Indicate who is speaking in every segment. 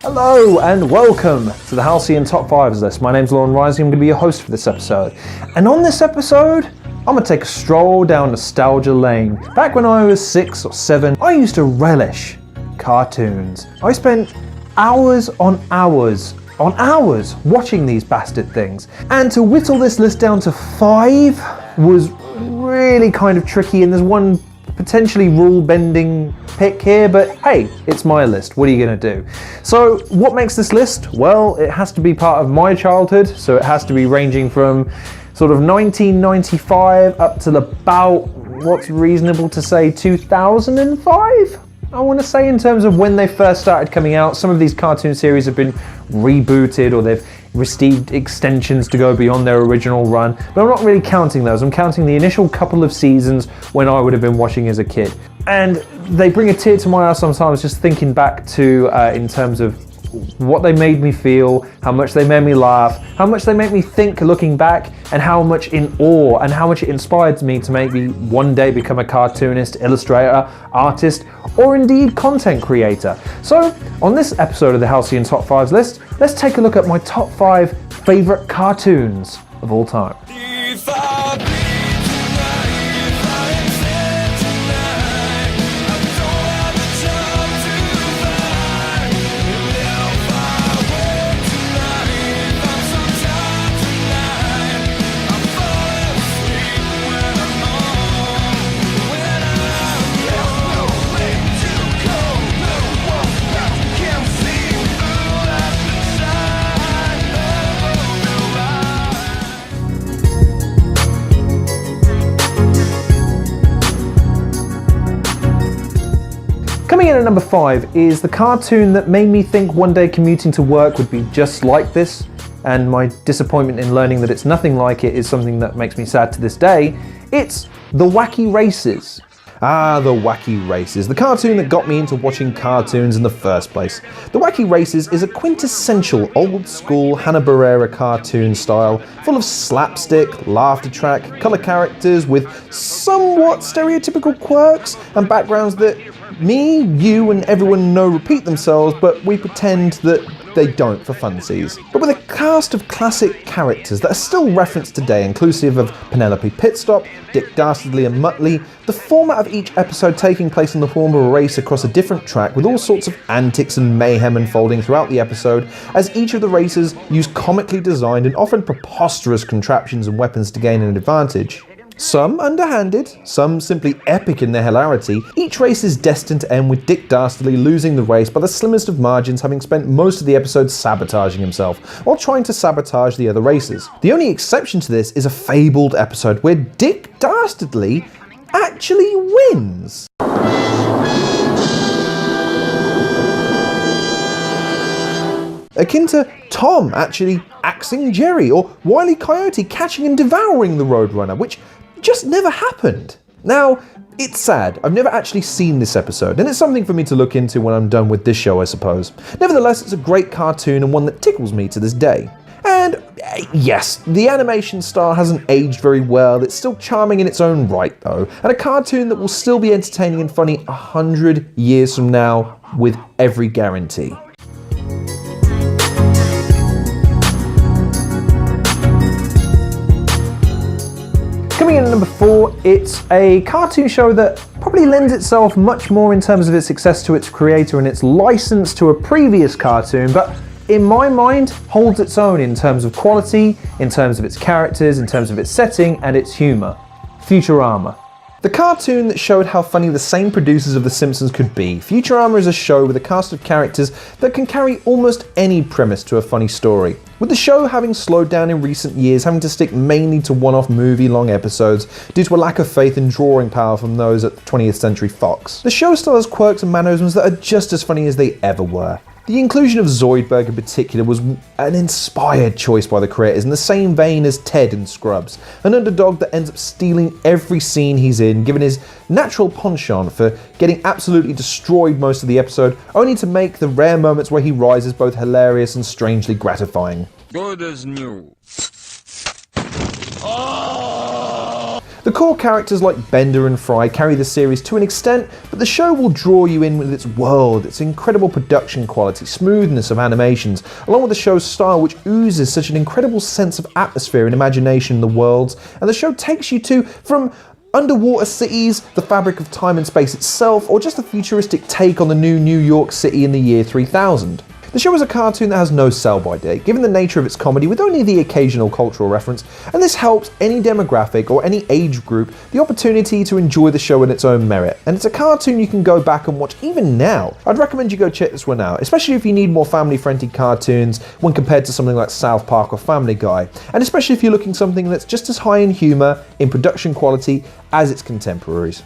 Speaker 1: Hello and welcome to the Halcyon Top 5s list. My name's Leonides, I'm going to be your host for this episode. And on this episode, I'm going to take a stroll down nostalgia lane. Back when I was 6 or 7, I used to relish cartoons. I spent hours on hours watching these bastard things. And to whittle this list down to 5 was really kind of tricky, and there's one potentially rule-bending pick here, but hey, it's my list. What are you going to do? So what makes this list? Well, it has to be part of my childhood, so it has to be ranging from sort of 1995 up to about, what's reasonable to say, 2005? I want to say, in terms of when they first started coming out. Some of these cartoon series have been rebooted or they've received extensions to go beyond their original run, but I'm not really counting those. I'm counting the initial couple of seasons when I would have been watching as a kid. And they bring a tear to my eye sometimes just thinking back to, in terms of what they made me feel, how much they made me laugh, how much they make me think looking back, and how much in awe and how much it inspired me to maybe one day become a cartoonist, illustrator, artist, or indeed content creator. So on this episode of the Halcyon Top 5s list, let's take a look at my top 5 favourite cartoons of all time. Coming in at number 5 is the cartoon that made me think one day commuting to work would be just like this, and my disappointment in learning that it's nothing like it is something that makes me sad to this day. It's The Wacky Races. Ah, The Wacky Races, the cartoon that got me into watching cartoons in the first place. The Wacky Races is a quintessential old-school Hanna-Barbera cartoon style, full of slapstick, laughter track, colour characters with somewhat stereotypical quirks and backgrounds that me, you, and everyone know repeat themselves, but we pretend that they don't for funsies. But with a cast of classic characters that are still referenced today, inclusive of Penelope Pitstop, Dick Dastardly and Muttley, the format of each episode taking place in the form of a race across a different track with all sorts of antics and mayhem unfolding throughout the episode, as each of the racers use comically designed and often preposterous contraptions and weapons to gain an advantage. Some underhanded, some simply epic in their hilarity. Each race is destined to end with Dick Dastardly losing the race by the slimmest of margins, having spent most of the episode sabotaging himself, while trying to sabotage the other racers. The only exception to this is a fabled episode where Dick Dastardly actually wins. Akin to Tom actually axing Jerry, or Wile E. Coyote catching and devouring the Roadrunner, which just never happened. Now, it's sad. I've never actually seen this episode, and it's something for me to look into when I'm done with this show, I suppose. Nevertheless, it's a great cartoon and one that tickles me to this day. And yes, the animation style hasn't aged very well. It's still charming in its own right, though, and a cartoon that will still be entertaining and funny 100 years from now with every guarantee. Coming in at number 4, it's a cartoon show that probably lends itself much more in terms of its success to its creator and its license to a previous cartoon, but in my mind holds its own in terms of quality, in terms of its characters, in terms of its setting and its humour. Futurama. The cartoon that showed how funny the same producers of The Simpsons could be. Futurama is a show with a cast of characters that can carry almost any premise to a funny story. With the show having slowed down in recent years, having to stick mainly to one-off movie-long episodes due to a lack of faith and drawing power from those at 20th Century Fox. The show still has quirks and mannerisms that are just as funny as they ever were. The inclusion of Zoidberg in particular was an inspired choice by the creators, in the same vein as Ted in Scrubs, an underdog that ends up stealing every scene he's in, given his natural penchant for getting absolutely destroyed most of the episode, only to make the rare moments where he rises both hilarious and strangely gratifying.
Speaker 2: Good as new.
Speaker 1: The core characters like Bender and Fry carry the series to an extent, but the show will draw you in with its world, its incredible production quality, smoothness of animations, along with the show's style which oozes such an incredible sense of atmosphere and imagination in the worlds, and the show takes you to from underwater cities, the fabric of time and space itself, or just a futuristic take on the new New York City in the year 3000. The show is a cartoon that has no sell-by date, given the nature of its comedy with only the occasional cultural reference, and this helps any demographic or any age group the opportunity to enjoy the show in its own merit. And it's a cartoon you can go back and watch even now. I'd recommend you go check this one out, especially if you need more family-friendly cartoons when compared to something like South Park or Family Guy, and especially if you're looking for something that's just as high in humour, in production quality, as its contemporaries.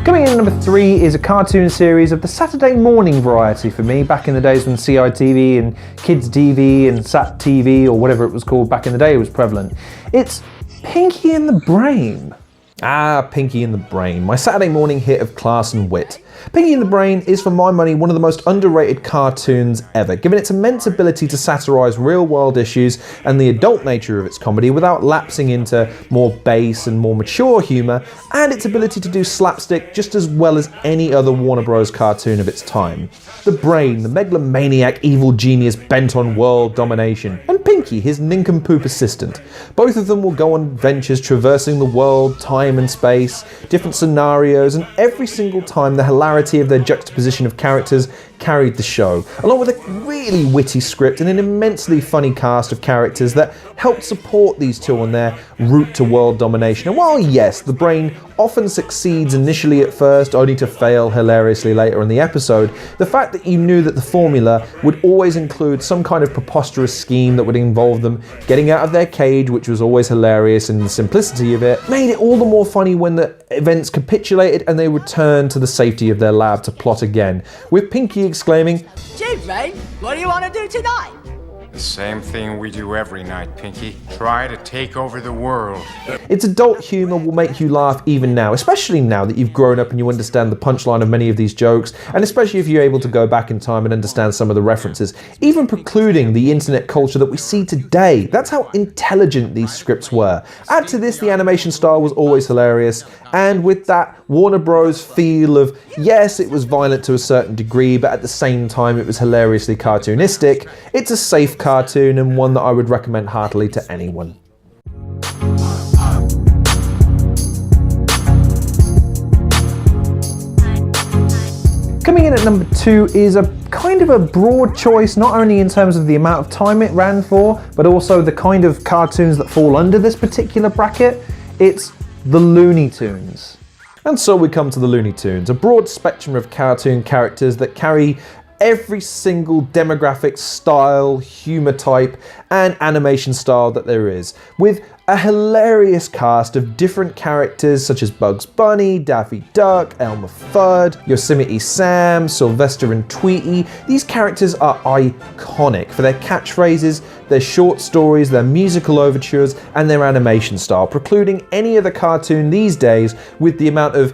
Speaker 1: Coming in at number 3 is a cartoon series of the Saturday morning variety for me, back in the days when CITV and Kids TV and Sat TV, or whatever it was called back in the day, was prevalent. It's Pinky and the Brain. Ah, Pinky and the Brain, my Saturday morning hit of class and wit. Pinky and the Brain is, for my money, one of the most underrated cartoons ever, given its immense ability to satirise real-world issues and the adult nature of its comedy without lapsing into more base and more mature humour, and its ability to do slapstick just as well as any other Warner Bros. Cartoon of its time. The Brain, the megalomaniac evil genius bent on world domination, and Pinky, his nincompoop assistant. Both of them will go on adventures traversing the world, time and space, different scenarios, and every single time the hilarity of their juxtaposition of characters carried the show, along with a really witty script and an immensely funny cast of characters that helped support these two on their route to world domination. And while yes, the Brain often succeeds initially at first, only to fail hilariously later in the episode, the fact that you knew that the formula would always include some kind of preposterous scheme that would involve them getting out of their cage, which was always hilarious in the simplicity of it, made it all the more funny when the events capitulated and they returned to the safety of their lab to plot again, with Pinky exclaiming,
Speaker 2: "Gee, Brain, what do you want to do tonight?"
Speaker 3: The same thing we do every night, Pinky. Try to take over the world.
Speaker 1: Its adult humour will make you laugh even now, especially now that you've grown up and you understand the punchline of many of these jokes, and especially if you're able to go back in time and understand some of the references, even precluding the internet culture that we see today. That's how intelligent these scripts were. Add to this, the animation style was always hilarious, and with that Warner Bros. Feel of, yes, it was violent to a certain degree, but at the same time it was hilariously cartoonistic, it's a safe cartoon and one that I would recommend heartily to anyone. Coming in at number 2 is a kind of a broad choice, not only in terms of the amount of time it ran for, but also the kind of cartoons that fall under this particular bracket. It's the Looney Tunes. And so we come to the Looney Tunes, a broad spectrum of cartoon characters that carry every single demographic, style, humour type, and animation style that there is, with a hilarious cast of different characters such as Bugs Bunny, Daffy Duck, Elmer Fudd, Yosemite Sam, Sylvester and Tweety. These characters are iconic for their catchphrases, their short stories, their musical overtures, and their animation style, precluding any other cartoon these days with the amount of,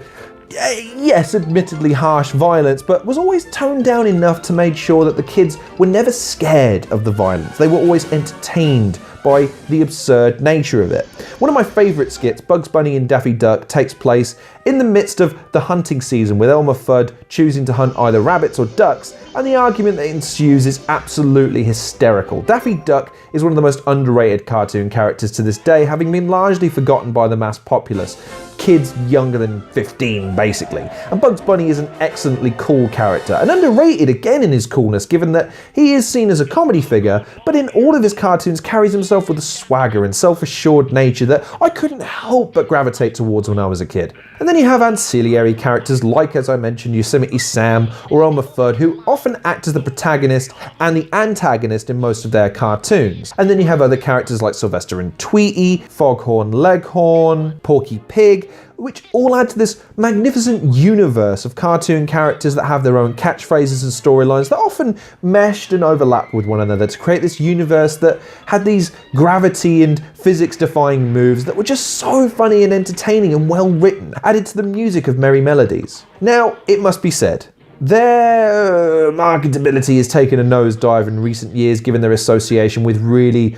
Speaker 1: yes, admittedly harsh violence, but was always toned down enough to make sure that the kids were never scared of the violence. They were always entertained by the absurd nature of it. One of my favourite skits, Bugs Bunny and Daffy Duck, takes place in the midst of the hunting season, with Elmer Fudd choosing to hunt either rabbits or ducks, and the argument that ensues is absolutely hysterical. Daffy Duck is one of the most underrated cartoon characters to this day, having been largely forgotten by the mass populace. Kids younger than 15, basically. And Bugs Bunny is an excellently cool character, and underrated again in his coolness, given that he is seen as a comedy figure, but in all of his cartoons carries himself with a swagger and self-assured nature that I couldn't help but gravitate towards when I was a kid. And then you have ancillary characters like, as I mentioned, Yosemite Sam or Elmer Fudd, who often act as the protagonist and the antagonist in most of their cartoons. And then you have other characters like Sylvester and Tweety, Foghorn Leghorn, Porky Pig, which all add to this magnificent universe of cartoon characters that have their own catchphrases and storylines that often meshed and overlapped with one another to create this universe that had these gravity and physics-defying moves that were just so funny and entertaining and well written, added to the music of merry melodies. Now, it must be said, Their marketability has taken a nosedive in recent years given their association with really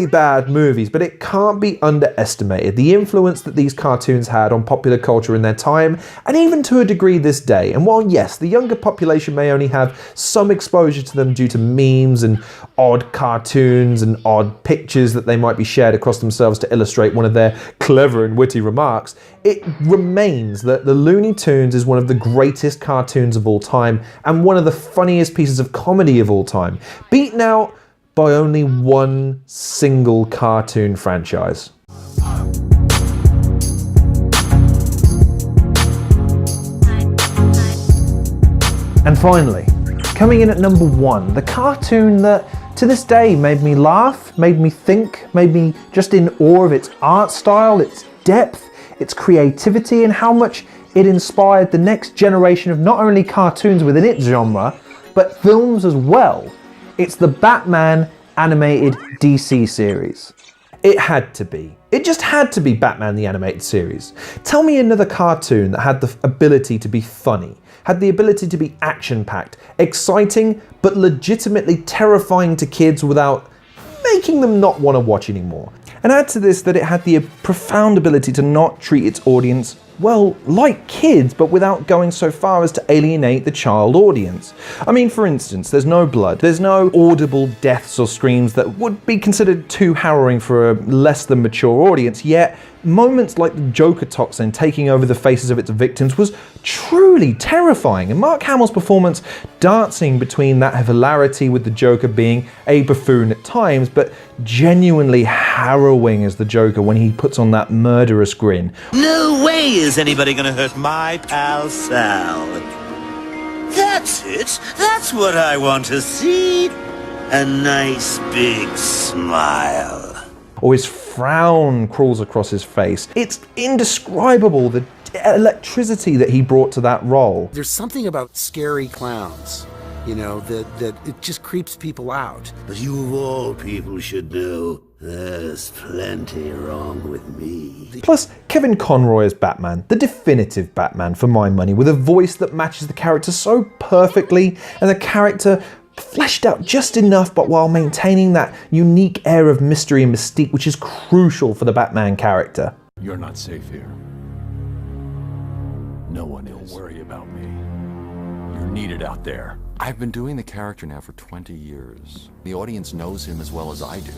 Speaker 1: bad movies, but it can't be underestimated the influence that these cartoons had on popular culture in their time, and even to a degree this day. And while yes, the younger population may only have some exposure to them due to memes and odd cartoons and odd pictures that they might be shared across themselves to illustrate one of their clever and witty remarks, it remains that the Looney Tunes is one of the greatest cartoons of all time and one of the funniest pieces of comedy of all time, beaten out by only one single cartoon franchise. And finally, coming in at number 1, the cartoon that to this day made me laugh, made me think, made me just in awe of its art style, its depth, its creativity, and how much it inspired the next generation of not only cartoons within its genre, but films as well. It's the Batman animated DC series. It had to be. It just had to be Batman the Animated Series. Tell me another cartoon that had the ability to be funny, had the ability to be action-packed, exciting, but legitimately terrifying to kids without making them not want to watch anymore. And add to this that it had the profound ability to not treat its audience, well, like kids, but without going so far as to alienate the child audience. I mean, for instance, there's no blood, there's no audible deaths or screams that would be considered too harrowing for a less than mature audience, yet moments like the Joker toxin taking over the faces of its victims was truly terrifying, and Mark Hamill's performance dancing between that hilarity with the Joker being a buffoon at times, but genuinely harrowing as the Joker when he puts on that murderous grin.
Speaker 4: No way is anybody gonna hurt my pal Sal. That's it. That's what I want to see. A nice big smile.
Speaker 1: Or his frown crawls across his face. It's indescribable, the electricity that he brought to that role.
Speaker 5: There's something about scary clowns, you know, that it just creeps people out.
Speaker 4: But you of all people should know there's plenty wrong with me.
Speaker 1: Plus, Kevin Conroy as Batman, the definitive Batman for my money, with a voice that matches the character so perfectly, and the character fleshed out just enough, but while maintaining that unique air of mystery and mystique which is crucial for the Batman character.
Speaker 6: You're not safe here. No one will worry about me. You're needed out there.
Speaker 7: I've been doing the character now for 20 years. The audience knows him as well as I do.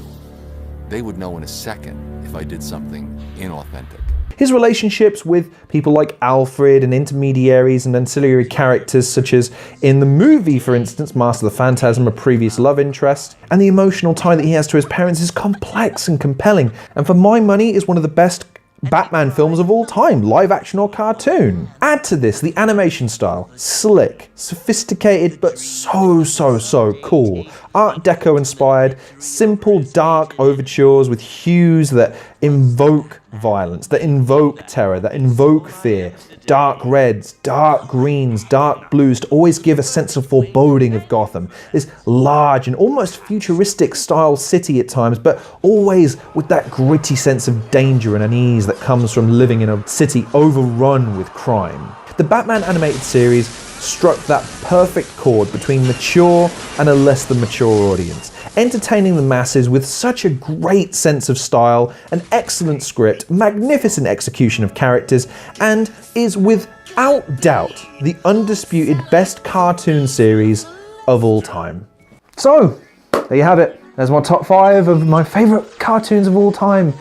Speaker 7: They would know in a second if I did something inauthentic.
Speaker 1: His relationships with people like Alfred and intermediaries and ancillary characters such as in the movie, for instance, Master of the Phantasm, a previous love interest, and the emotional tie that he has to his parents is complex and compelling, and for my money is one of the best Batman films of all time, live action or cartoon. Add to this the animation style, slick, sophisticated, but so cool. Art Deco inspired, simple dark overtures with hues that invoke violence, that invoke terror, that invoke fear. Dark reds, dark greens, dark blues to always give a sense of foreboding of Gotham. This large and almost futuristic style city at times, but always with that gritty sense of danger and unease that comes from living in a city overrun with crime. The Batman animated series struck that perfect chord between mature and a less than mature audience, entertaining the masses with such a great sense of style, an excellent script, magnificent execution of characters, and is without doubt the undisputed best cartoon series of all time. So, there you have it. There's my top 5 of my favourite cartoons of all time.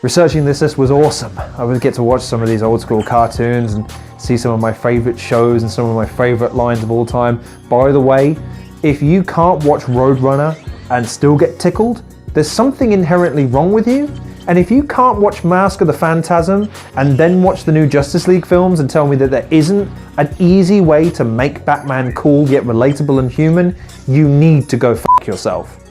Speaker 1: Researching this list was awesome. I would get to watch some of these old school cartoons and see some of my favourite shows and some of my favourite lines of all time. By the way, if you can't watch Roadrunner and still get tickled, there's something inherently wrong with you. And if you can't watch Mask of the Phantasm and then watch the new Justice League films and tell me that there isn't an easy way to make Batman cool yet relatable and human, you need to go f*** yourself.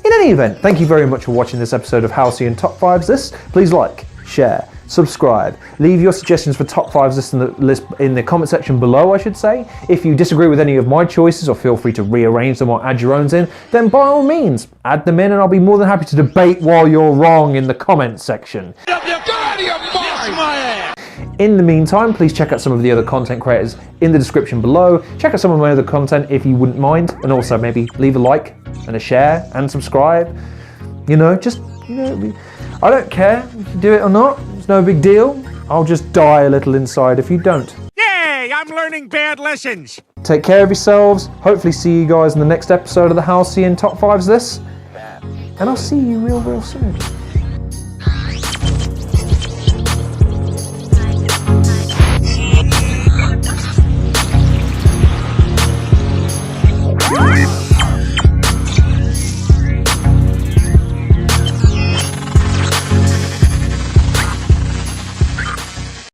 Speaker 1: In any event, thank you very much for watching this episode of Halcyon Top 5s Lists. Please like, share, subscribe, leave your suggestions for top 5s list in the comment section below, I should say. If you disagree with any of my choices or feel free to rearrange them or add your own in, then by all means, add them in and I'll be more than happy to debate while you're wrong in the comment section. In the meantime, please check out some of the other content creators in the description below. Check out some of my other content if you wouldn't mind, and also maybe leave a like and a share and subscribe. You know, just, you know, I don't care if you do it or not. It's no big deal. I'll just die a little inside if you don't.
Speaker 8: Yay! I'm learning bad lessons.
Speaker 1: Take care of yourselves. Hopefully see you guys in the next episode of the Halcyon Top 5s this. And I'll see you real soon.
Speaker 4: What?